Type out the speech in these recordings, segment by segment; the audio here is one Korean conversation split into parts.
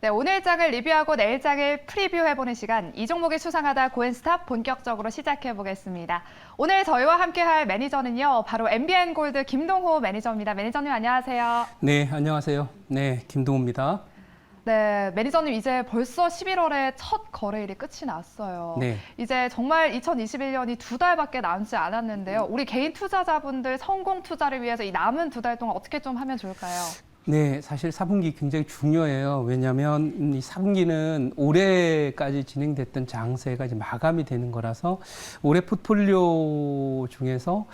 네, 오늘 장을 리뷰하고 내일 장을 프리뷰해보는 시간, 이 종목이 수상하다 고엔스탑 본격적으로 시작해보겠습니다. 오늘 저희와 함께할 매니저는요, 바로 MBN골드 김동호 매니저입니다. 매니저님 안녕하세요. 네, 안녕하세요. 네, 김동호입니다. 네, 매니저님 이제 벌써 11월에 첫 거래일이 끝이 났어요. 네. 이제 정말 2021년이 두 달밖에 남지 않았는데요. 우리 개인 투자자분들 성공 투자를 위해서 이 남은 두 달 동안 어떻게 좀 하면 좋을까요? 네, 사실 4분기 굉장히 중요해요. 왜냐하면 이 4분기는 올해까지 진행됐던 장세가 이제 마감이 되는 거라서 올해 포트폴리오 중에서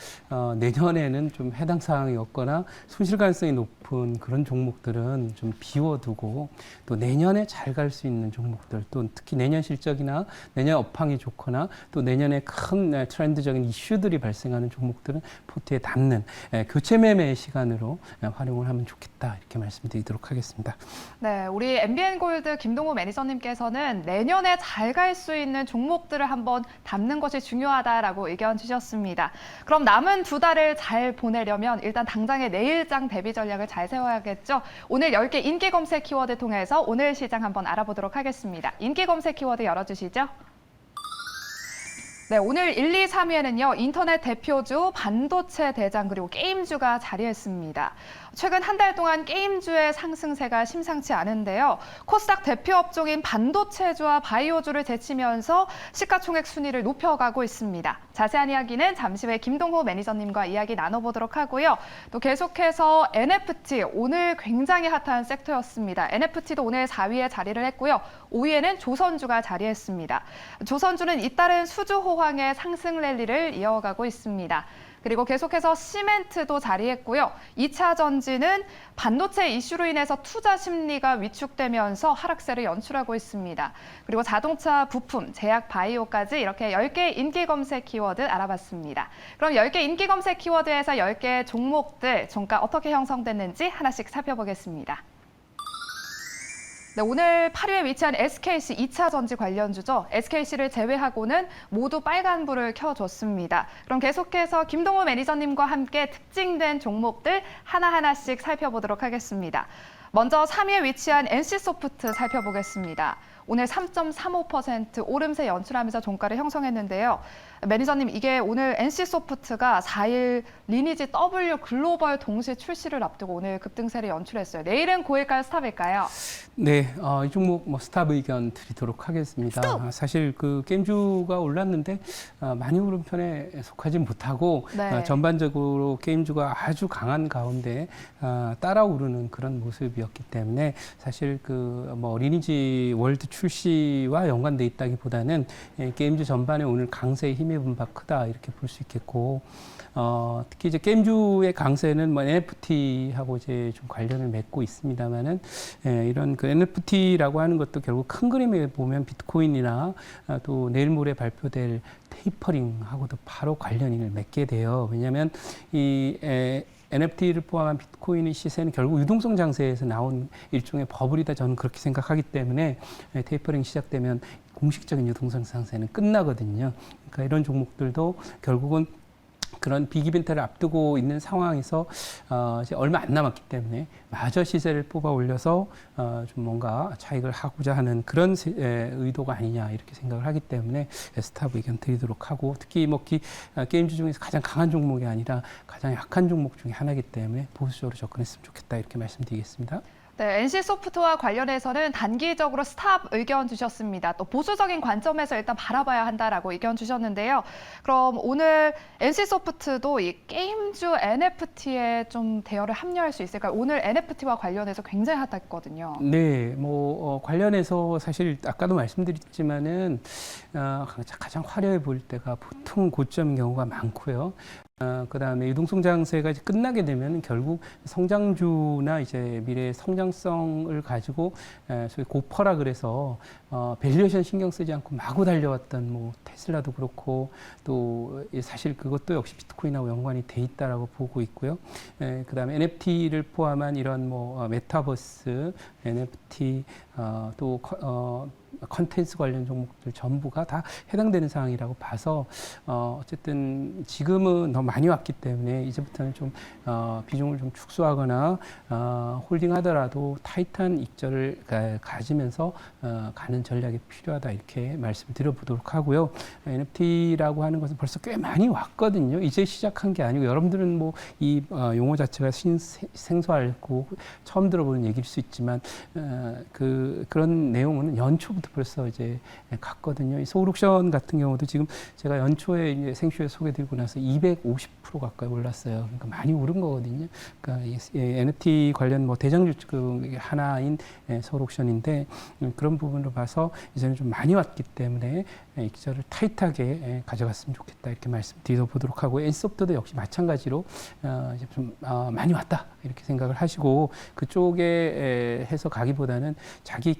내년에는 좀 해당 사항이 없거나 손실 가능성이 높은 그런 종목들은 좀 비워두고 또 내년에 잘 갈 수 있는 종목들, 또 특히 내년 실적이나 내년 업황이 좋거나 또 내년에 큰 트렌드적인 이슈들이 발생하는 종목들은 포트에 담는 교체 매매의 시간으로 활용을 하면 좋겠다. 이렇게 말씀드리도록 하겠습니다. 네, 우리 MBN골드 김동호 매니저님께서는 내년에 잘 갈 수 있는 종목들을 한번 담는 것이 중요하다라고 의견 주셨습니다. 그럼 남은 두 달을 잘 보내려면 일단 당장의 내일장 대비 전략을 잘 세워야겠죠. 오늘 10개 인기 검색 키워드 통해서 오늘 시장 한번 알아보도록 하겠습니다. 인기 검색 키워드 열어주시죠. 네, 오늘 1, 2, 3위에는요, 인터넷 대표주, 반도체 대장, 그리고 게임주가 자리했습니다. 최근 한 달 동안 게임주의 상승세가 심상치 않은데요. 코스닥 대표 업종인 반도체주와 바이오주를 제치면서 시가총액 순위를 높여가고 있습니다. 자세한 이야기는 잠시 후에 김동호 매니저님과 이야기 나눠보도록 하고요. 또 계속해서 NFT, 오늘 굉장히 핫한 섹터였습니다. NFT도 오늘 4위에 자리를 했고요. 5위에는 조선주가 자리했습니다. 조선주는 잇따른 수주 호황의 상승 랠리를 이어가고 있습니다. 그리고 계속해서 시멘트도 자리했고요. 2차 전지는 반도체 이슈로 인해서 투자 심리가 위축되면서 하락세를 연출하고 있습니다. 그리고 자동차, 부품, 제약, 바이오까지 이렇게 10개 인기 검색 키워드 알아봤습니다. 그럼 10개 인기 검색 키워드에서 10개 종목들 종가 어떻게 형성됐는지 하나씩 살펴보겠습니다. 네, 오늘 8위에 위치한 SKC 2차 전지 관련주죠. SKC를 제외하고는 모두 빨간불을 켜줬습니다. 그럼 계속해서 김동호 매니저님과 함께 특징된 종목들 하나하나씩 살펴보도록 하겠습니다. 먼저 3위에 위치한 NC소프트 살펴보겠습니다. 오늘 3.35% 오름세 연출하면서 종가를 형성했는데요. 매니저님, 이게 오늘 NC소프트가 4일 리니지 W 글로벌 동시 출시를 앞두고 오늘 급등세를 연출했어요. 내일은 고일까요, 스탑일까요? 네, 이 종목 스탑 의견 드리도록 하겠습니다. 사실 그 게임주가 올랐는데 많이 오른 편에 속하지 못하고 네. 전반적으로 게임주가 아주 강한 가운데 따라 오르는 그런 모습이었기 때문에 사실 그 리니지 월드 출시와 연관돼 있다기보다는 게임주 전반에 오늘 강세에 힘입은 바 크다 이렇게 볼 수 있겠고 특히 이제 게임주의 강세는 NFT하고 이제 좀 관련을 맺고 있습니다만은 이런 그 NFT라고 하는 것도 결국 큰 그림에 보면 비트코인이나 또 내일 모레 발표될 테이퍼링하고도 바로 관련을 맺게 돼요. 왜냐하면 이 NFT를 포함한 비트코인의 시세는 결국 유동성 장세에서 나온 일종의 버블이다 저는 그렇게 생각하기 때문에 테이퍼링 시작되면 공식적인 유동성 장세는 끝나거든요. 그러니까 이런 종목들도 결국은 그런 빅이벤트를 앞두고 있는 상황에서 이제 얼마 안 남았기 때문에 마저 시세를 뽑아 올려서 좀 뭔가 차익을 하고자 하는 그런 의도가 아니냐 이렇게 생각을 하기 때문에 스탑 의견 드리도록 하고 특히 게임주 중에서 가장 강한 종목이 아니라 가장 약한 종목 중에 하나이기 때문에 보수적으로 접근했으면 좋겠다 이렇게 말씀드리겠습니다. 네, NC소프트와 관련해서는 단기적으로 스탑 의견 주셨습니다. 또 보수적인 관점에서 일단 바라봐야 한다라고 의견 주셨는데요. 그럼 오늘 NC소프트도 이 게임주 NFT에 좀 대여를 합류할 수 있을까요? 오늘 NFT와 관련해서 굉장히 핫했거든요. 네, 관련해서 사실 아까도 말씀드렸지만은 가장 화려해 보일 때가 보통 고점인 경우가 많고요. 그다음에 유동성 장세가 이제 끝나게 되면 결국 성장주나 이제 미래의 성장성을 가지고 소위 고퍼라 그래서 밸류에이션 신경 쓰지 않고 마구 달려왔던 테슬라도 그렇고 또 사실 그것도 역시 비트코인하고 연관이 돼 있다라고 보고 있고요. 그다음에 NFT를 포함한 이런 메타버스, NFT 또 컨텐츠 관련 종목들 전부가 다 해당되는 상황이라고 봐서 어쨌든 지금은 더 많이 왔기 때문에 이제부터는 좀 비중을 좀 축소하거나 홀딩하더라도 타이트한 익절을 가지면서 가는 전략이 필요하다 이렇게 말씀드려보도록 하고요. NFT라고 하는 것은 벌써 꽤 많이 왔거든요. 이제 시작한 게 아니고 여러분들은 뭐 이 용어 자체가 생소하고 처음 들어보는 얘기일 수 있지만 그런 내용은 연초부터 벌써 이제 갔거든요. 이 소울옥션 같은 경우도 지금 제가 연초에 이제 생쇼에 소개드리고 나서 250% 가까이 올랐어요. 그러니까 많이 오른 거거든요. 그러니까 이 NFT 관련 뭐 대장주 하나인 소울옥션인데 그런 부분으로 봐서 이제는 좀 많이 왔기 때문에 익절을 타이트하게 가져갔으면 좋겠다 이렇게 말씀드려보도록 하고 엔소프트도 역시 마찬가지로 이제 좀 많이 왔다 이렇게 생각을 하시고 그쪽에 해서 가기보다는 자기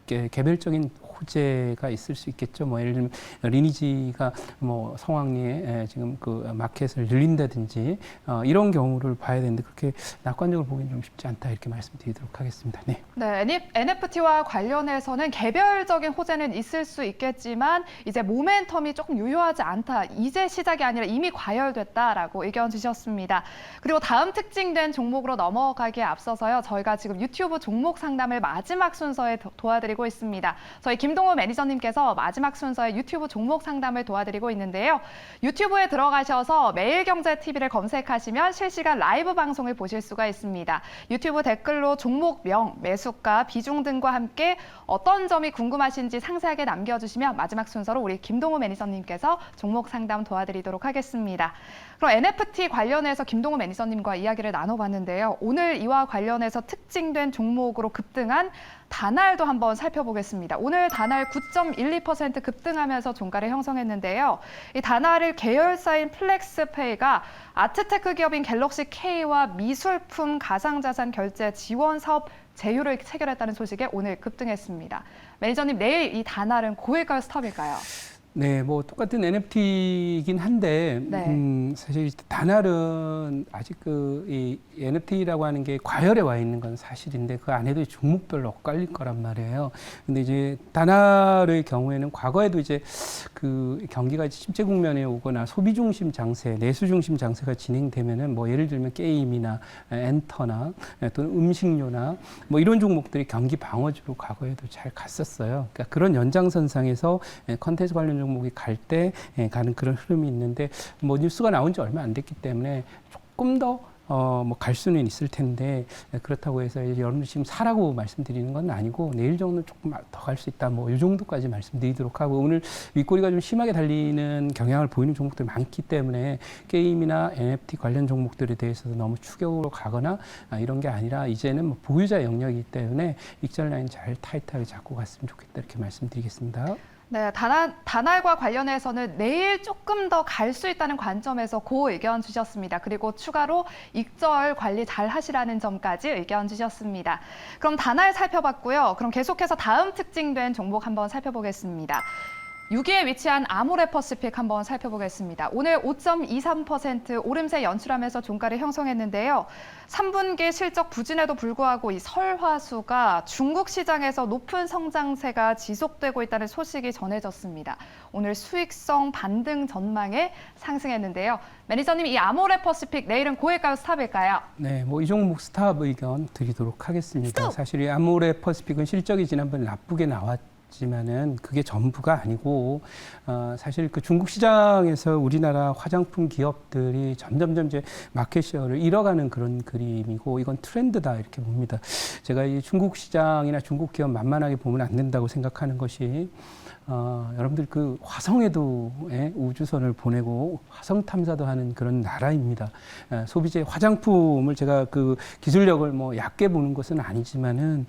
개별적인 호재가 있을 수 있겠죠. 뭐 예를 들면 리니지가 뭐 성황리에 지금 그 마켓을 늘린다든지 이런 경우를 봐야 되는데 그렇게 낙관적으로 보기는 좀 쉽지 않다 이렇게 말씀드리도록 하겠습니다. 네. 네, NFT와 관련해서는 개별적인 호재는 있을 수 있겠지만 이제 모멘텀이 조금 유효하지 않다. 이제 시작이 아니라 이미 과열됐다라고 의견 주셨습니다. 그리고 다음 특징된 종목으로 넘어가기에 앞서서요. 저희가 지금 유튜브 종목 상담을 마지막 순서에 도와드리고 있습니다. 저희 김동우 매니저님께서 마지막 순서에 유튜브 종목 상담을 도와드리고 있는데요. 유튜브에 들어가셔서 매일경제TV를 검색하시면 실시간 라이브 방송을 보실 수가 있습니다. 유튜브 댓글로 종목명, 매수가, 비중 등과 함께 어떤 점이 궁금하신지 상세하게 남겨주시면 마지막 순서로 우리 김동우 매니저님께서 종목 상담 도와드리도록 하겠습니다. 그럼 NFT 관련해서 김동우 매니저님과 이야기를 나눠봤는데요. 오늘 이와 관련해서 특징된 종목으로 급등한 다날도 한번 살펴보겠습니다. 오늘 다날 9.12% 급등하면서 종가를 형성했는데요. 이 다날을 계열사인 플렉스페이가 아트테크 기업인 갤럭시 K와 미술품 가상자산 결제 지원 사업 제휴를 체결했다는 소식에 오늘 급등했습니다. 매니저님, 내일 이 다날은 고일까요, 스탑일까요? 네, 뭐 똑같은 NFT이긴 한데 네. 사실 다날은 아직 이 NFT라고 하는 게 과열에 와 있는 건 사실인데 그 안에도 종목별로 엇갈릴 거란 말이에요. 근데 이제 다날의 경우에는 과거에도 이제 그 경기가 침체 국면에 오거나 소비 중심 장세, 내수 중심 장세가 진행되면은 뭐 예를 들면 게임이나 엔터나 또는 음식료나 뭐 이런 종목들이 경기 방어주로 과거에도 잘 갔었어요. 그러니까 그런 연장선상에서 컨텐츠 관련 종목이 갈 때 가는 그런 흐름이 있는데 뭐 뉴스가 나온 지 얼마 안 됐기 때문에 조금 더 뭐 갈 수는 있을 텐데 그렇다고 해서 여러분들 지금 사라고 말씀드리는 건 아니고 내일 정도는 조금 더 갈 수 있다 뭐 이 정도까지 말씀드리도록 하고 오늘 윗꼬리가 좀 심하게 달리는 경향을 보이는 종목들이 많기 때문에 게임이나 NFT 관련 종목들에 대해서도 너무 추격으로 가거나 이런 게 아니라 이제는 뭐 보유자 영역이기 때문에 익절 라인 잘 타이트하게 잡고 갔으면 좋겠다 이렇게 말씀드리겠습니다. 네, 다날과 관련해서는 내일 조금 더 갈 수 있다는 관점에서 고 의견 주셨습니다. 그리고 추가로 익절 관리 잘 하시라는 점까지 의견 주셨습니다. 그럼 다날 살펴봤고요. 그럼 계속해서 다음 특징된 종목 한번 살펴보겠습니다. 6위에 위치한 아모레퍼시픽 한번 살펴보겠습니다. 오늘 5.23% 오름세 연출하면서 종가를 형성했는데요. 3분기 실적 부진에도 불구하고 이 설화수가 중국 시장에서 높은 성장세가 지속되고 있다는 소식이 전해졌습니다. 오늘 수익성 반등 전망에 상승했는데요. 매니저님, 이 아모레퍼시픽 내일은 고일까요, 스탑일까요? 네, 뭐 이 종목 스탑 의견 드리도록 하겠습니다. 사실 이 아모레퍼시픽은 실적이 지난번에 나쁘게 지만은 그게 전부가 아니고 사실 그 중국 시장에서 우리나라 화장품 기업들이 점점점 이제 마켓쉐어를 잃어가는 그런 그림이고 이건 트렌드다 이렇게 봅니다. 제가 이 중국 시장이나 중국 기업 만만하게 보면 안 된다고 생각하는 것이 여러분들 그 화성에도 우주선을 보내고 화성 탐사도 하는 그런 나라입니다. 소비재 화장품을 제가 그 기술력을 뭐 얕게 보는 것은 아니지만은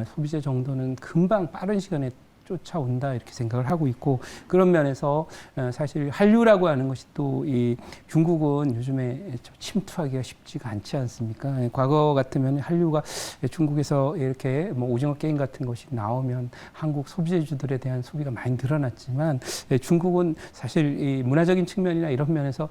소비재 정도는 금방 빠른 시간에 쫓아온다 이렇게 생각을 하고 있고 그런 면에서 사실 한류라고 하는 것이 또 이 중국은 요즘에 침투하기가 쉽지가 않지 않습니까? 과거 같으면 한류가 중국에서 이렇게 뭐 오징어 게임 같은 것이 나오면 한국 소비재주들에 대한 소비가 많이 늘어났지만 중국은 사실 이 문화적인 측면이나 이런 면에서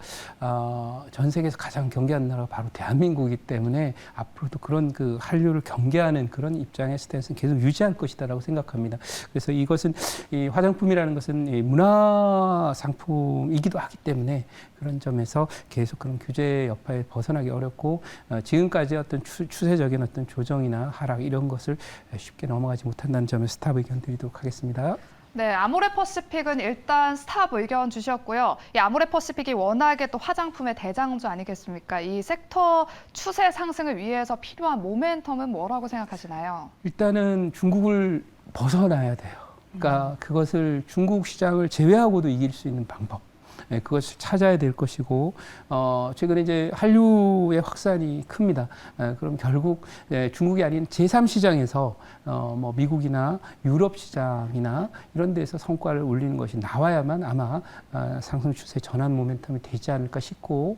전 세계에서 가장 경계하는 나라가 바로 대한민국이기 때문에 앞으로도 그런 그 한류를 경계하는 그런 입장의 스탠스는 계속 유지할 것이다라고 생각합니다. 그래서 이 이것은 이 화장품이라는 것은 이 문화 상품이기도 하기 때문에 그런 점에서 계속 그런 규제 여파에 벗어나기 어렵고 지금까지 어떤 추세적인 어떤 조정이나 하락 이런 것을 쉽게 넘어가지 못한다는 점에서 스탑 의견 드리도록 하겠습니다. 네, 아모레퍼시픽은 일단 스탑 의견 주셨고요. 이 아모레퍼시픽이 워낙에 또 화장품의 대장주 아니겠습니까? 이 섹터 추세 상승을 위해서 필요한 모멘텀은 뭐라고 생각하시나요? 일단은 중국을 벗어나야 돼요. 그러니까 그것을 중국 시장을 제외하고도 이길 수 있는 방법. 그것을 찾아야 될 것이고 최근에 이제 한류의 확산이 큽니다. 그럼 결국 중국이 아닌 제3시장에서 뭐 미국이나 유럽 시장이나 이런 데서 성과를 올리는 것이 나와야만 아마 상승 추세 전환 모멘텀이 되지 않을까 싶고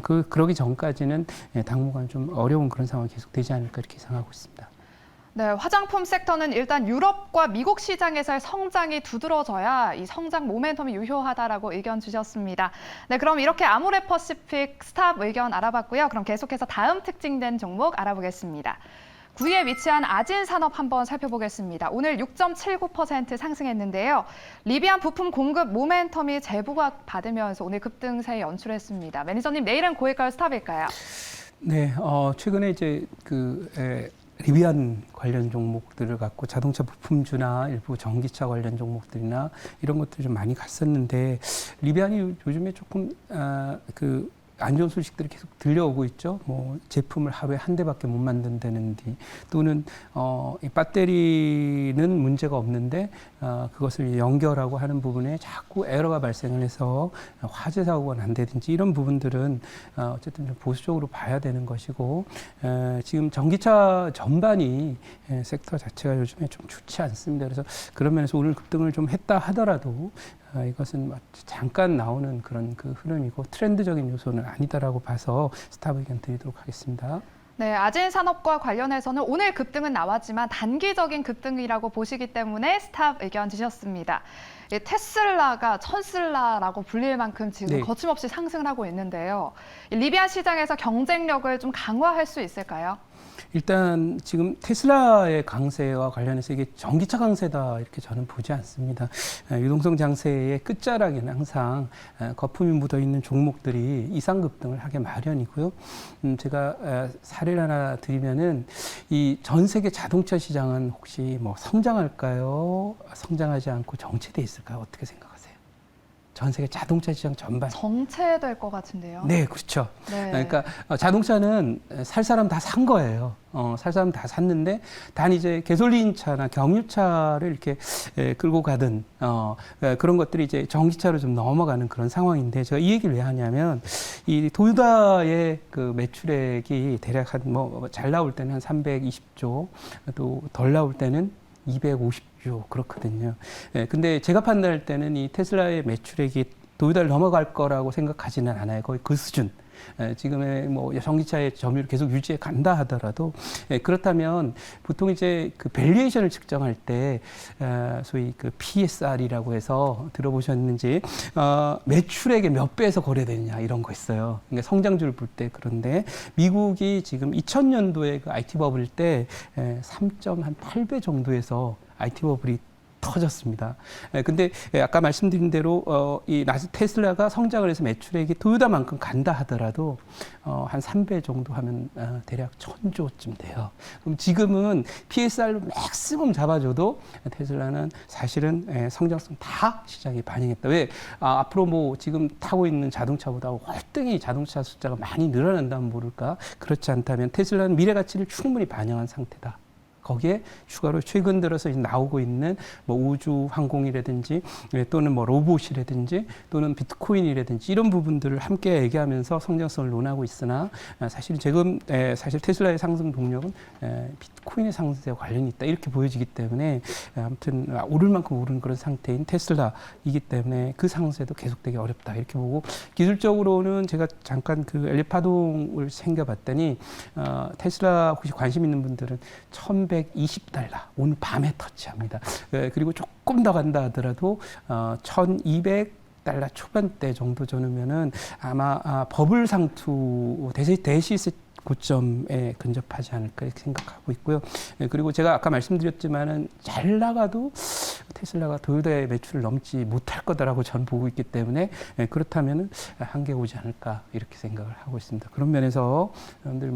그러기 전까지는 당분간 좀 어려운 그런 상황이 계속되지 않을까 이렇게 생각하고 있습니다. 네, 화장품 섹터는 일단 유럽과 미국 시장에서의 성장이 두드러져야 이 성장 모멘텀이 유효하다라고 의견 주셨습니다. 네, 그럼 이렇게 아모레퍼시픽 스탑 의견 알아봤고요. 그럼 계속해서 다음 특징된 종목 알아보겠습니다. 9위에 위치한 아진산업 한번 살펴보겠습니다. 오늘 6.79% 상승했는데요. 리비안 부품 공급 모멘텀이 재부각 받으면서 오늘 급등세 연출했습니다. 매니저님, 내일은 고일까요, 스탑일까요? 네, 최근에 이제 리비안 관련 종목들을 갖고 자동차 부품주나 일부 전기차 관련 종목들이나 이런 것들이 좀 많이 갔었는데 리비안이 요즘에 조금 안 좋은 소식들이 계속 들려오고 있죠. 뭐 제품을 하루에 한 대밖에 못 만든다는 디 또는 이 배터리는 문제가 없는데 그것을 연결하고 하는 부분에 자꾸 에러가 발생을 해서 화재 사고가 난다든지 이런 부분들은 어쨌든 좀 보수적으로 봐야 되는 것이고 지금 전기차 전반이 섹터 자체가 요즘에 좀 좋지 않습니다. 그래서 그런 면에서 오늘 급등을 좀 했다 하더라도 이것은 잠깐 나오는 그런 그 흐름이고 트렌드적인 요소는 아니다라고 봐서 스탑 의견 드리도록 하겠습니다. 네, 아진산업과 관련해서는 오늘 급등은 나왔지만 단기적인 급등이라고 보시기 때문에 스탑 의견 주셨습니다. 테슬라가 천슬라라고 불릴 만큼 지금 네. 거침없이 상승을 하고 있는데요. 리비안 시장에서 경쟁력을 좀 강화할 수 있을까요? 일단 지금 테슬라의 강세와 관련해서 이게 전기차 강세다 이렇게 저는 보지 않습니다. 유동성 장세의 끝자락에는 항상 거품이 묻어 있는 종목들이 이상급등을 하게 마련이고요. 제가 사례를 하나 드리면은 이 전 세계 자동차 시장은 혹시 뭐 성장할까요? 성장하지 않고 정체돼 있을까요? 어떻게 생각하세요? 전 세계 자동차 시장 전반. 정체될 것 같은데요. 네, 그렇죠. 네. 그러니까 자동차는 살 사람 다 산 거예요. 살 사람 다 샀는데 단 이제 가솔린 차나 경유차를 이렇게 끌고 가든 그런 것들이 이제 전기차로 좀 넘어가는 그런 상황인데 제가 이 얘기를 왜 하냐면 이 도요타의 그 매출액이 대략 한 뭐 잘 나올 때는 한 320조 또 덜 나올 때는 250조 그렇거든요. 근데 제가 판단할 때는 이 테슬라의 매출액이 도요타를 넘어갈 거라고 생각하지는 않아요. 거의 그 수준. 지금의 뭐 전기차의 점유율 계속 유지해 간다 하더라도 그렇다면 보통 이제 그 밸류에이션을 측정할 때 소위 그 PSR이라고 해서 들어보셨는지 매출액의 몇 배에서 거래되느냐 이런 거 있어요. 그러니까 성장률을 볼 때 그런데 미국이 지금 2000년도에 그 IT 버블 때 3.8배 정도에서 IT 버블이 터졌습니다. 근데 아까 말씀드린 대로 이 테슬라가 성장을 해서 매출액이 도요타만큼 간다 하더라도 한 3배 정도 하면 대략 1000조쯤 돼요. 그럼 지금은 PSR로 맥시멈 잡아줘도 테슬라는 사실은 성장성 다 시장에 반영했다. 왜? 앞으로 뭐 지금 타고 있는 자동차보다 월등히 자동차 숫자가 많이 늘어난다면 모를까? 그렇지 않다면 테슬라는 미래 가치를 충분히 반영한 상태다. 거기에 추가로 최근 들어서 나오고 있는 뭐 우주 항공이라든지 또는 뭐 로봇이라든지 또는 비트코인이라든지 이런 부분들을 함께 얘기하면서 성장성을 논하고 있으나 사실 지금 사실 테슬라의 상승 동력은 비트코인의 상승세와 관련이 있다 이렇게 보여지기 때문에 아무튼 오를 만큼 오르는 그런 상태인 테슬라이기 때문에 그 상승세도 계속되기 어렵다 이렇게 보고 기술적으로는 제가 잠깐 그 엘리엇 파동을 챙겨봤더니 테슬라 혹시 관심 있는 분들은 1120달러 오늘 밤에 터치합니다. 그리고 조금 더 간다 하더라도 1200달러 초반대 정도 전후면은 아마 버블 상투 대시세 고점에 근접하지 않을까 이렇게 생각하고 있고요. 그리고 제가 아까 말씀드렸지만은 잘 나가도 테슬라가 도요타의 매출을 넘지 못할 거다라고 저는 보고 있기 때문에 그렇다면은 한계가 오지 않을까 이렇게 생각을 하고 있습니다. 그런 면에서 여러분들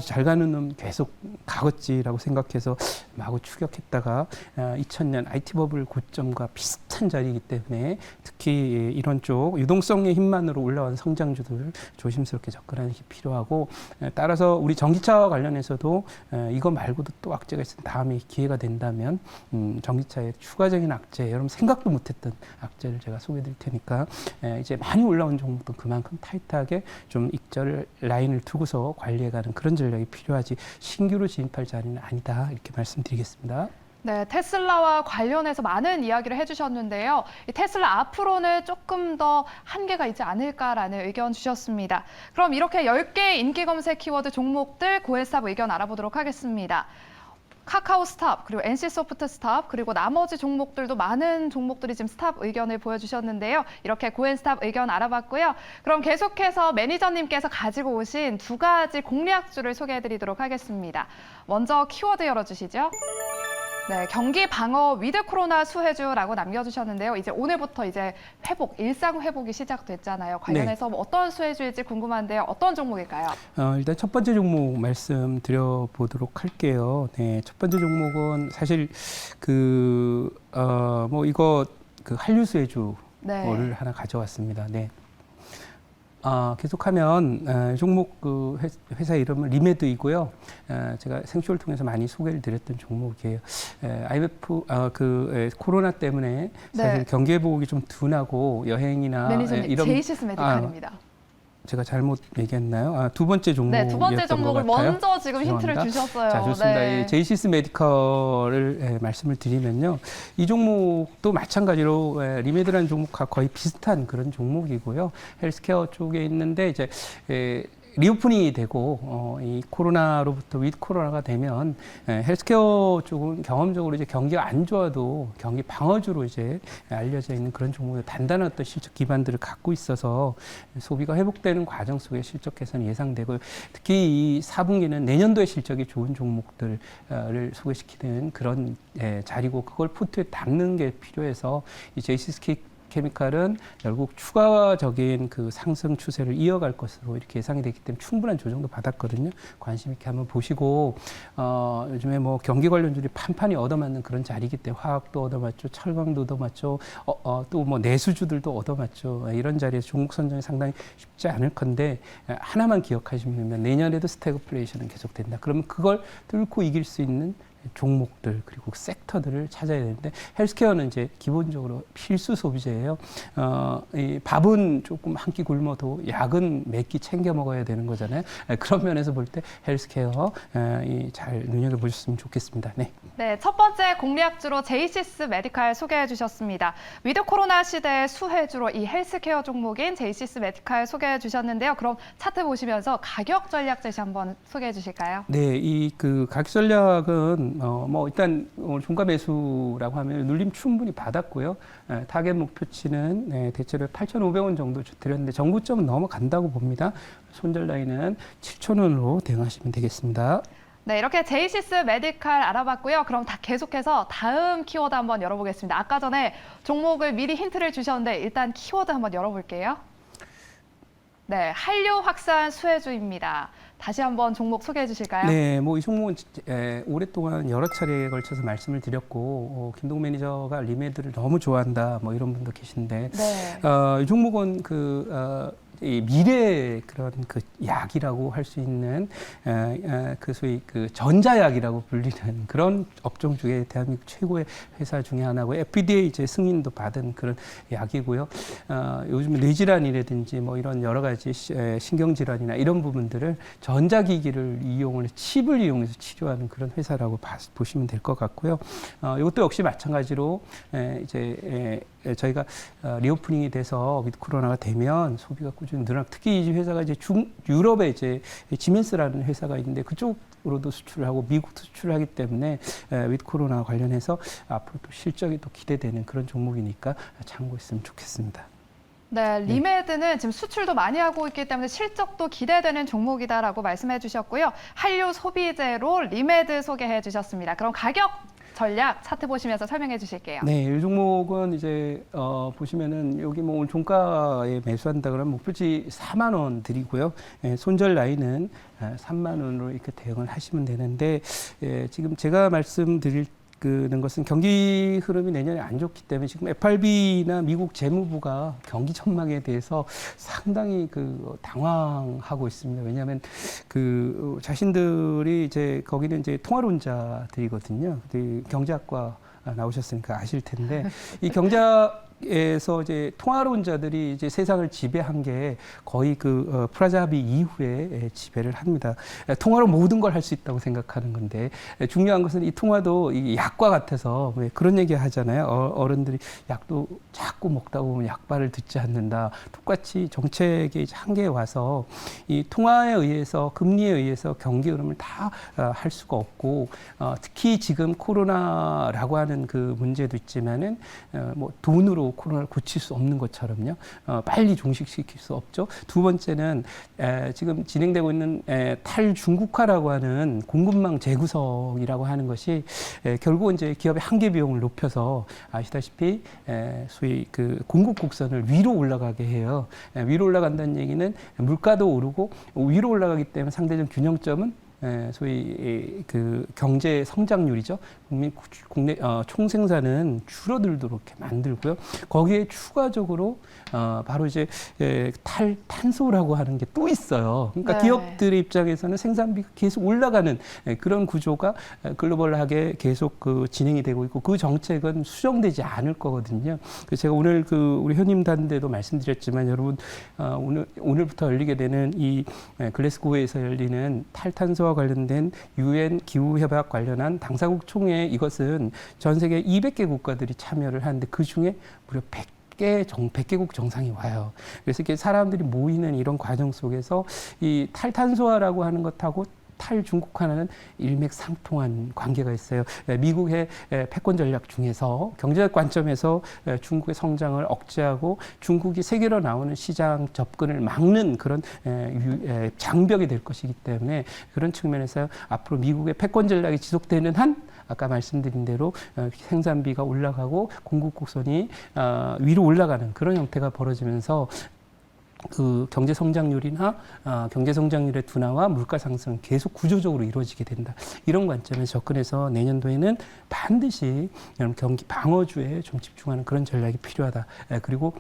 잘 가는 놈 계속 가겠지라고 생각해서 마구 추격했다가 2000년 IT 버블 고점과 비슷한 자리이기 때문에 특히 이런 쪽 유동성의 힘만으로 올라온 성장주들 조심스럽게 접근하는 게 필요하고, 따라서 우리 전기차 관련해서도 이거 말고도 또 악재가 있으면 다음에 기회가 된다면 전기차에 추가적인 악재, 여러분 생각도 못했던 악재를 제가 소개해 드릴 테니까 이제 많이 올라온 종목도 그만큼 타이트하게 좀 익절 라인을 두고서 관리해가는 그런 전략이 필요하지 신규로 진입할 자리는 아니다 이렇게 말씀드리겠습니다. 네, 테슬라와 관련해서 많은 이야기를 해주셨는데요. 이 테슬라 앞으로는 조금 더 한계가 있지 않을까라는 의견 주셨습니다. 그럼 이렇게 10개의 인기 검색 키워드 종목들 고해스탑 의견 알아보도록 하겠습니다. 카카오 스탑, 그리고 NC소프트 스탑, 그리고 나머지 종목들도 많은 종목들이 지금 스탑 의견을 보여주셨는데요. 이렇게 고엔스탑 의견 알아봤고요. 그럼 계속해서 매니저님께서 가지고 오신 두 가지 공략주를 소개해드리도록 하겠습니다. 먼저 키워드 열어주시죠. 네, 경기 방어 위드 코로나 수혜주라고 남겨주셨는데요. 이제 오늘부터 이제 일상 회복이 시작됐잖아요. 관련해서 어떤 수혜주일지 궁금한데요. 어떤 종목일까요? 일단 첫 번째 종목 말씀드려 보도록 할게요. 네, 첫 번째 종목은 사실 이거 한류 수혜주를 하나 가져왔습니다. 네. 계속하면 종목 회사 이름은 리메드이고요. 제가 생쇼를 통해서 많이 소개를 드렸던 종목이에요. IMF 코로나 때문에 사실 경기 회복이 좀 둔하고 여행이나 매니저님, 제이시스 메디칼입니다. 제가 잘못 얘기했나요? 두 번째 종목이었던 네, 두 번째 종목을 먼저 지금 힌트를 주셨어요. 자, 좋습니다. 이 제이시스 메디컬을 말씀을 드리면요. 이 종목도 마찬가지로 리메드라는 종목과 거의 비슷한 그런 종목이고요. 헬스케어 쪽에 있는데 이제 리오프닝이 되고 이 코로나로부터 위드 코로나가 되면 헬스케어 쪽은 경험적으로 이제 경기가 안 좋아도 경기 방어주로 이제 알려져 있는 그런 종목의 단단한 어떤 실적 기반들을 갖고 있어서 소비가 회복되는 과정 속에 실적 개선이 예상되고, 특히 이 4분기는 내년도에 실적이 좋은 종목들을 소개시키는 그런 자리고, 그걸 포트에 담는 게 필요해서 이 제이시스 케미칼은 결국 추가적인 그 상승 추세를 이어갈 것으로 이렇게 예상이 되기 때문에 충분한 조정도 받았거든요. 관심 있게 한번 보시고, 요즘에 경기 관련주들이 판판이 얻어맞는 그런 자리이기 때문에 화학도 얻어맞죠, 철강도 얻어맞죠, 또 내수주들도 얻어맞죠. 이런 자리에서 종목 선정이 상당히 쉽지 않을 건데, 하나만 기억하시면 내년에도 스태그플레이션은 계속된다. 그러면 그걸 뚫고 이길 수 있는 종목들 그리고 섹터들을 찾아야 되는데, 헬스케어는 이제 기본적으로 필수 소비재예요. 이 밥은 조금 한 끼 굶어도 약은 몇 끼 챙겨 먹어야 되는 거잖아요. 그런 면에서 볼 때 헬스케어 잘 눈여겨보셨으면 좋겠습니다. 네. 네, 첫 번째 공략주로 제이시스 메디칼 소개해 주셨습니다. 위드 코로나 시대의 수혜주로 이 헬스케어 종목인 제이시스 메디칼 소개해 주셨는데요. 그럼 차트 보시면서 가격 전략 제시 한번 소개해 주실까요? 네, 이 가격 전략은 일단 오늘 종가 매수라고 하면 눌림 충분히 받았고요. 타겟 목표치는 대체로 8,500원 정도 드렸는데 정고점은 넘어간다고 봅니다. 손절 라인은 7,000원으로 대응하시면 되겠습니다. 네, 이렇게 제이시스 메디칼 알아봤고요. 그럼 계속해서 다음 키워드 한번 열어보겠습니다. 아까 전에 종목을 미리 힌트를 주셨는데 일단 키워드 한번 열어볼게요. 네, 한류 확산 수혜주입니다. 다시 한번 종목 소개해 주실까요? 네, 이 종목은 오랫동안 여러 차례에 걸쳐서 말씀을 드렸고, 김동훈 매니저가 리메드를 너무 좋아한다, 이런 분도 계신데, 네. 이 종목은 이 미래의 그런 약이라고 할 수 있는 소위 전자약이라고 불리는 그런 업종 중에 대한민국 최고의 회사 중에 하나고, FDA 이제 승인도 받은 그런 약이고요. 요즘에 뇌질환이라든지 이런 여러 가지 신경질환이나 이런 부분들을 전자기기를 이용을 칩을 이용해서 치료하는 그런 회사라고 보시면 될 것 같고요. 이것도 역시 마찬가지로 이제 저희가 리오프닝이 돼서 위드 코로나가 되면 소비가 꾸준히 늘어나고, 특히 이 회사가 이제 유럽에 이제 지멘스라는 회사가 있는데 그쪽으로도 수출을 하고 미국도 수출을 하기 때문에 위드 코로나 관련해서 앞으로 또 실적이 또 기대되는 그런 종목이니까 참고했으면 좋겠습니다. 네, 리메드는 지금 수출도 많이 하고 있기 때문에 실적도 기대되는 종목이다라고 말씀해 주셨고요. 한류 소비재로 리메드 소개해 주셨습니다. 그럼 가격 전략 차트 보시면서 설명해 주실게요. 네, 이 종목은 이제 보시면은 여기 뭐 오늘 종가에 매수한다 그러면 목표치 4만 원 드리고요. 손절 라인은 3만 원으로 이렇게 대응을 하시면 되는데 지금 제가 말씀드릴 는 것은 경기 흐름이 내년에 안 좋기 때문에 지금 FRB나 미국 재무부가 경기 전망에 대해서 상당히 당황하고 있습니다. 왜냐하면 자신들이 이제 거기는 이제 통화론자들이거든요. 경제학과 나오셨으니까 아실 텐데 이 경제학에서 이제 통화론자들이 이제 세상을 지배한 게 거의 프라자 합의 이후에 지배를 합니다. 통화로 모든 걸 할 수 있다고 생각하는 건데 중요한 것은 이 통화도 이 약과 같아서 왜 그런 얘기 하잖아요. 어른들이 약도 자꾸 먹다 보면 약발을 듣지 않는다. 똑같이 정책의 한계에 와서 이 통화에 의해서 금리에 의해서 경기 흐름을 다 할 수가 없고 특히 지금 코로나라고 하는 그 문제도 있지만은 뭐 돈으로 코로나를 고칠 수 없는 것처럼요. 빨리 종식시킬 수 없죠. 두 번째는 지금 진행되고 있는 탈중국화라고 하는 공급망 재구성이라고 하는 것이 결국은 이제 기업의 한계 비용을 높여서 아시다시피 소위 공급 곡선을 위로 올라가게 해요. 위로 올라간다는 얘기는 물가도 오르고 위로 올라가기 때문에 상대적 균형점은 소위 경제 성장률이죠. 국내 총생산은 줄어들도록 이렇게 만들고요. 거기에 추가적으로 바로 이제 탈탄소라고 하는 게 또 있어요. 그러니까 네. 기업들의 입장에서는 생산비가 계속 올라가는 그런 구조가 글로벌하게 계속 진행이 되고 있고 그 정책은 수정되지 않을 거거든요. 그래서 제가 오늘 우리 현임단대도 말씀드렸지만 여러분 오늘부터 열리게 되는 이 글래스고에서 열리는 탈탄소와 관련된 유엔 기후협약 관련한 당사국 총회 이것은 전 세계 200개 국가들이 참여를 하는데 그 중에 무려 100개국 정상이 와요. 그래서 이렇게 사람들이 모이는 이런 과정 속에서 이 탈탄소화라고 하는 것하고 탈중국화는 일맥상통한 관계가 있어요. 미국의 패권 전략 중에서 경제적 관점에서 중국의 성장을 억제하고 중국이 세계로 나오는 시장 접근을 막는 그런 장벽이 될 것이기 때문에 그런 측면에서 앞으로 미국의 패권 전략이 지속되는 한 아까 말씀드린 대로 생산비가 올라가고 공급 곡선이 위로 올라가는 그런 형태가 벌어지면서 경제 성장률이나 경제 성장률의 둔화와 물가 상승은 계속 구조적으로 이루어지게 된다. 이런 관점에서 접근해서 내년도에는 반드시 경기 방어주에 좀 집중하는 그런 전략이 필요하다. 그리고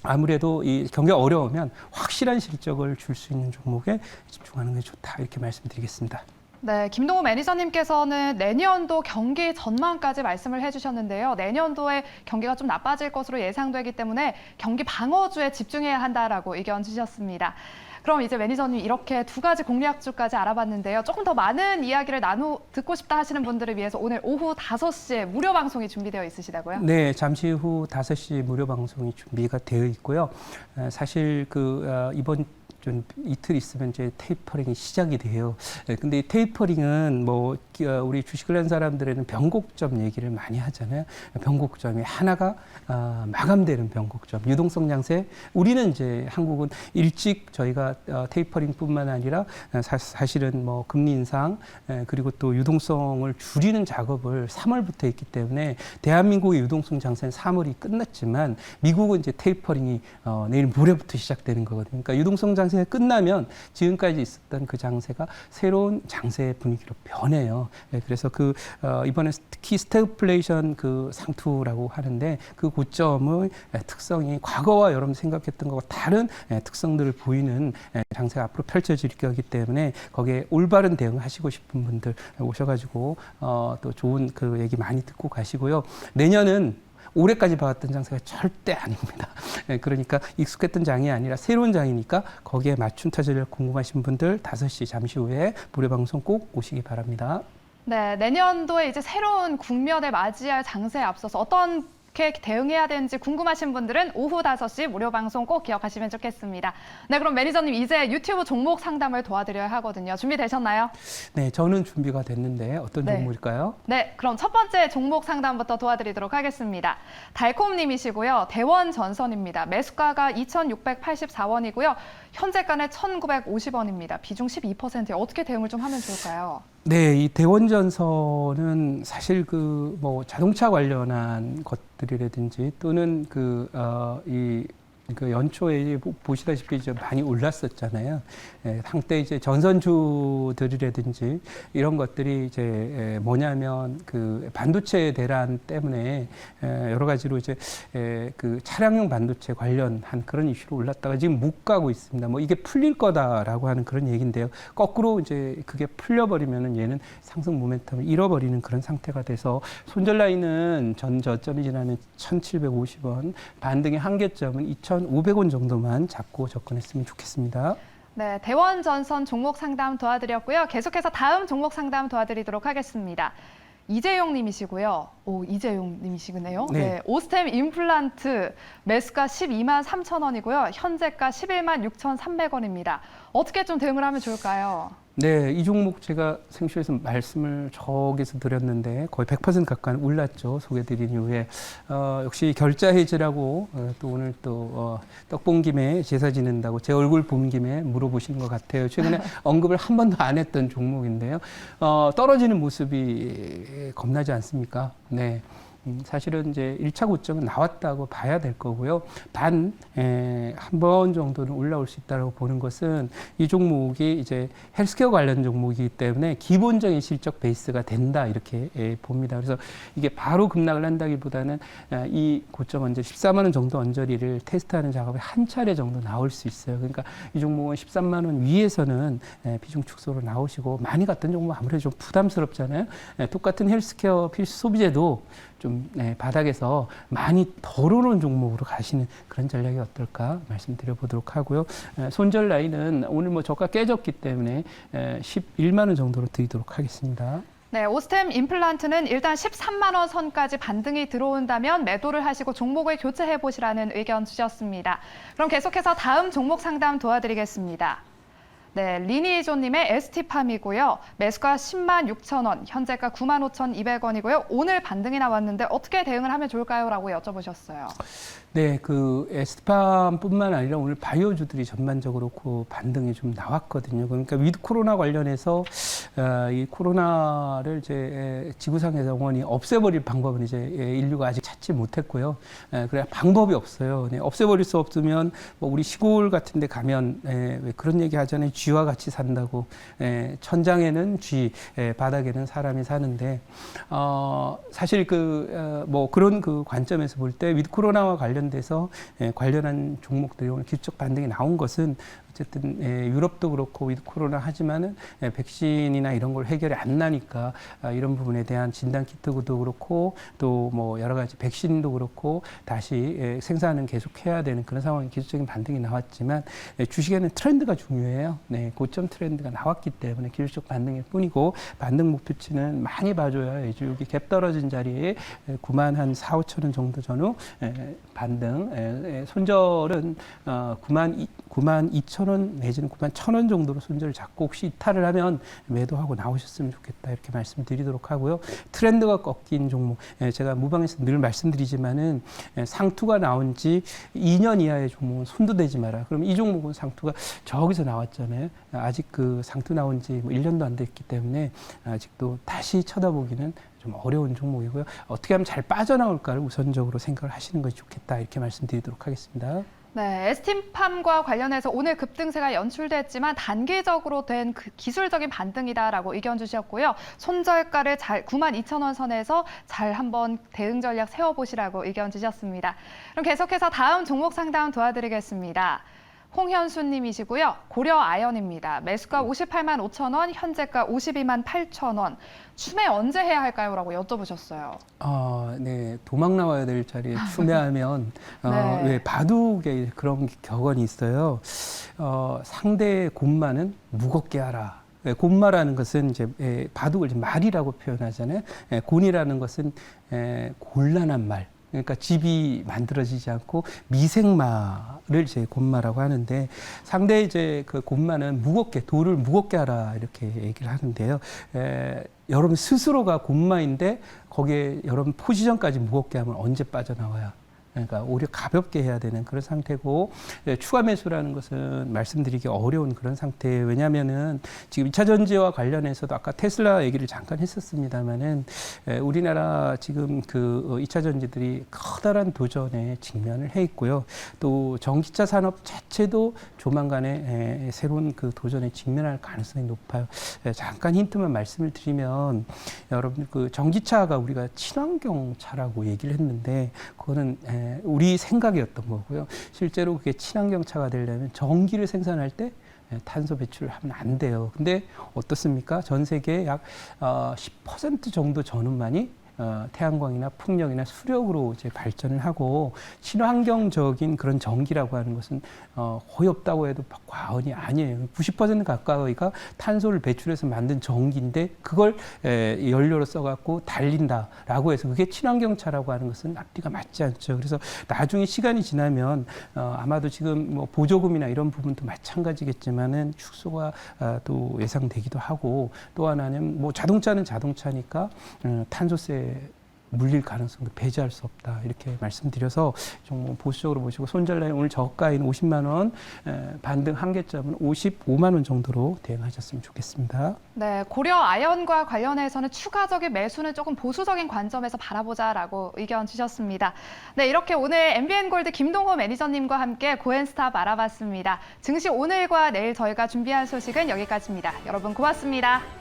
아무래도 이 경기가 어려우면 확실한 실적을 줄 수 있는 종목에 집중하는 게 좋다. 이렇게 말씀드리겠습니다. 네, 김동호 매니저님께서는 내년도 경기 전망까지 말씀을 해주셨는데요. 내년도에 경기가 좀 나빠질 것으로 예상되기 때문에 경기 방어주에 집중해야 한다라고 의견 주셨습니다. 그럼 이제 매니저님 이렇게 두 가지 공략주까지 알아봤는데요. 조금 더 많은 이야기를 듣고 싶다 하시는 분들을 위해서 오늘 오후 5시에 무료 방송이 준비되어 있으시다고요? 네, 잠시 후 5시 무료 방송이 준비가 되어 있고요. 사실 이번 좀 이틀 있으면 이제 테이퍼링이 시작이 돼요. 근데 이 테이퍼링은 우리 주식을 한 사람들에는 변곡점 얘기를 많이 하잖아요. 변곡점이 하나가 마감되는 변곡점, 유동성 양세. 우리는 이제 한국은 일찍 저희가 테이퍼링뿐만 아니라 사실은 금리 인상 그리고 또 유동성을 줄이는 작업을 3월부터 했기 때문에 대한민국의 유동성 장세는 3월이 끝났지만 미국은 이제 테이퍼링이 내일 모레부터 시작되는 거거든요. 그러니까 유동성 장세가 끝나면 지금까지 있었던 그 장세가 새로운 장세 분위기로 변해요. 그래서 이번에 특히 스태그플레이션 상투라고 하는데 그 고점의 특성이 과거와 여러분 생각했던 것과 다른 특성들을 보이는 장세가 앞으로 펼쳐질 거기 때문에 거기에 올바른 대응을 하시고 싶은 분들 오셔가지고 또 좋은 얘기 많이 듣고 가시고요. 내년은 올해까지 봐왔던 장세가 절대 아닙니다. 그러니까 익숙했던 장이 아니라 새로운 장이니까 거기에 맞춤 타전력 궁금하신 분들 5시 잠시 후에 무료 방송 꼭 오시기 바랍니다. 네, 내년도에 이제 새로운 국면을 맞이할 장세에 앞서서 어떻게 대응해야 되는지 궁금하신 분들은 오후 5시 무료 방송 꼭 기억하시면 좋겠습니다. 네, 그럼 매니저님 이제 유튜브 종목 상담을 도와드려야 하거든요. 준비되셨나요? 네, 저는 준비가 됐는데 어떤 종목일까요? 네, 그럼 첫 번째 종목 상담부터 도와드리도록 하겠습니다. 달콤님이시고요. 대원전선입니다. 매수가가 2,684원이고요. 현재가는 1,950원입니다. 비중 12%에 어떻게 대응을 좀 하면 좋을까요? 네, 이 대원전선은 사실 그 뭐 자동차 관련한 것들이라든지 또는 그 연초에 이제 보시다시피 이제 많이 올랐었잖아요. 한때 이제 전선주들이라든지 이런 것들이 이제 뭐냐면 그 반도체 대란 때문에 여러 가지로 이제 그 차량용 반도체 관련한 그런 이슈로 올랐다가 지금 못 가고 있습니다. 뭐 이게 풀릴 거다라고 하는 그런 얘기인데요. 거꾸로 이제 그게 풀려버리면은 얘는 상승 모멘텀을 잃어버리는 그런 상태가 돼서 손절 라인은 전 저점이 지나면 1,750원, 반등의 한계점은 2,500원 정도만 잡고 접근했으면 좋겠습니다. 네, 대원전선 종목 상담 도와드렸고요. 계속해서 다음 종목 상담 도와드리도록 하겠습니다. 이재용 님이시고요. 오, 이재용 님이시네요. 네. 네, 오스템 임플란트 매수가 12만 3천 원이고요. 현재가 11만 6,300원입니다. 어떻게 좀 대응을 하면 좋을까요? 네, 이 종목 제가 생쇼에서 말씀을 저기서 드렸는데 거의 100% 가까이 올랐죠. 소개드린 이후에 역시 결자 해지라고 또 오늘 또 떡 본 김에 제사 지낸다고 제 얼굴 본 김에 물어보시는 것 같아요. 최근에 언급을 한 번도 안 했던 종목인데요. 떨어지는 모습이 겁나지 않습니까? 네. 사실은 이제 1차 고점은 나왔다고 봐야 될 거고요. 한 번 정도는 올라올 수 있다고 보는 것은 이 종목이 이제 헬스케어 관련 종목이기 때문에 기본적인 실적 베이스가 된다 이렇게 봅니다. 그래서 이게 바로 급락을 한다기보다는 이 고점 언저리 14만 원 정도 언저리를 테스트하는 작업이 한 차례 정도 나올 수 있어요. 그러니까 이 종목은 13만 원 위에서는 비중 축소로 나오시고 많이 갔던 종목 아무래도 좀 부담스럽잖아요. 똑같은 헬스케어 필수 소비재도 좀 바닥에서 많이 덜어놓은 종목으로 가시는 그런 전략이 어떨까 말씀드려 보도록 하고요. 손절 라인은 오늘 뭐 저가 깨졌기 때문에 11만 원 정도로 드리도록 하겠습니다. 네, 오스템 임플란트는 일단 13만 원 선까지 반등이 들어온다면 매도를 하시고 종목을 교체해 보시라는 의견 주셨습니다. 그럼 계속해서 다음 종목 상담 도와드리겠습니다. 네, 리니존님의 ST팜이고요. 매수가 10만 6천 원, 현재가 9만 5,200원이고요. 오늘 반등이 나왔는데 어떻게 대응을 하면 좋을까요? 라고 여쭤보셨어요. 네, 그 에스팜뿐만 아니라 오늘 바이오주들이 전반적으로 그 반등이 좀 나왔거든요. 그러니까 위드 코로나 관련해서 이 코로나를 이제 지구상에서 영원히 없애버릴 방법은 이제 인류가 아직 찾지 못했고요. 그래 방법이 없어요. 네, 없애버릴 수 없으면 뭐 우리 시골 같은데 가면 왜 그런 얘기 하잖아요. 쥐와 같이 산다고. 천장에는 쥐, 바닥에는 사람이 사는데 사실 뭐 그런 그 관점에서 볼 때 위드 코로나와 관련돼서 관련한 종목들이 오늘 기술적 반등이 나온 것은 어쨌든 유럽도 그렇고 위드 코로나 하지만은 백신이나 이런 걸 해결이 안 나니까 이런 부분에 대한 진단 키트도 그렇고 또 뭐 여러 가지 백신도 그렇고 다시 생산은 계속해야 되는 그런 상황이 기술적인 반등이 나왔지만 주식에는 트렌드가 중요해요. 네, 고점 트렌드가 나왔기 때문에 기술적 반등일 뿐이고 반등 목표치는 많이 봐줘야 이제 여기 갭 떨어진 자리에 9만 한 4, 5천 원 정도 전후 반등 손절은 9만 2천 원 내지는 9만 1천 원 정도로 손절을 잡고 혹시 이탈을 하면 매도하고 나오셨으면 좋겠다 이렇게 말씀드리도록 하고요. 트렌드가 꺾인 종목 제가 무방에서 늘 말씀드리지만은 상투가 나온 지 2년 이하의 종목은 손도 대지 마라. 그럼 이 종목은 상투가 저기서 나왔잖아요. 아직 그 상투 나온 지 뭐 1년도 안 됐기 때문에 아직도 다시 쳐다보기는 좀 어려운 종목이고요. 어떻게 하면 잘 빠져나올까를 우선적으로 생각을 하시는 것이 좋겠다 이렇게 말씀드리도록 하겠습니다. 네, 에스팀팜과 관련해서 오늘 급등세가 연출됐지만 단기적으로 된 그 기술적인 반등이다라고 의견 주셨고요. 손절가를 잘 9만 2천 원 선에서 잘 한번 대응 전략 세워보시라고 의견 주셨습니다. 그럼 계속해서 다음 종목 상담 도와드리겠습니다. 홍현수 님이시고요. 고려 아연입니다. 매수가 58만 5천 원, 현재가 52만 8천 원. 추매 언제 해야 할까요? 라고 여쭤보셨어요. 네. 도망 나와야 될 자리에 추매하면 네. 왜 바둑에 그런 격언이 있어요. 상대의 곤마는 무겁게 하라. 곤마라는 것은 이제 바둑을 말이라고 표현하잖아요. 곤이라는 것은 곤란한 말. 그러니까 집이 만들어지지 않고 미생마를 이제 곤마라고 하는데 상대 이제 그 곤마는 무겁게 돌을 무겁게 하라 이렇게 얘기를 하는데요. 여러분 스스로가 곤마인데 거기에 여러분 포지션까지 무겁게 하면 언제 빠져나와요? 그러니까 오히려 가볍게 해야 되는 그런 상태고, 추가 매수라는 것은 말씀드리기 어려운 그런 상태예요. 왜냐하면은 지금 2차 전지와 관련해서도 아까 테슬라 얘기를 잠깐 했었습니다만은 우리나라 지금 그 2차 전지들이 커다란 도전에 직면을 해 있고요. 또 전기차 산업 자체도 조만간에 새로운 그 도전에 직면할 가능성이 높아요. 잠깐 힌트만 말씀을 드리면, 여러분 그 전기차가 우리가 친환경 차라고 얘기를 했는데 그거는 우리 생각이었던 거고요. 실제로 그게 친환경 차가 되려면 전기를 생산할 때 탄소 배출을 하면 안 돼요. 근데 어떻습니까? 전 세계 약 10% 정도 전후만이 태양광이나 풍력이나 수력으로 이제 발전을 하고, 친환경적인 그런 전기라고 하는 것은 거의 없다고 해도 과언이 아니에요. 90% 가까이가 탄소를 배출해서 만든 전기인데 그걸 연료로 써갖고 달린다라고 해서 그게 친환경차라고 하는 것은 앞뒤가 맞지 않죠. 그래서 나중에 시간이 지나면 아마도 지금 뭐 보조금이나 이런 부분도 마찬가지겠지만은 축소가 또 예상되기도 하고, 또 하나는 뭐 자동차는 자동차니까 탄소세 물릴 가능성도 배제할 수 없다, 이렇게 말씀드려서 좀 보수적으로 보시고, 손절라인 오늘 저가인 50만 원, 반등 한계점은 55만 원 정도로 대응하셨으면 좋겠습니다. 네, 고려 아연과 관련해서는 추가적인 매수는 조금 보수적인 관점에서 바라보자라고 의견 주셨습니다. 네, 이렇게 오늘 MBN골드 김동호 매니저님과 함께 고엔스탑 알아봤습니다. 증시 오늘과 내일 저희가 준비한 소식은 여기까지입니다. 여러분 고맙습니다.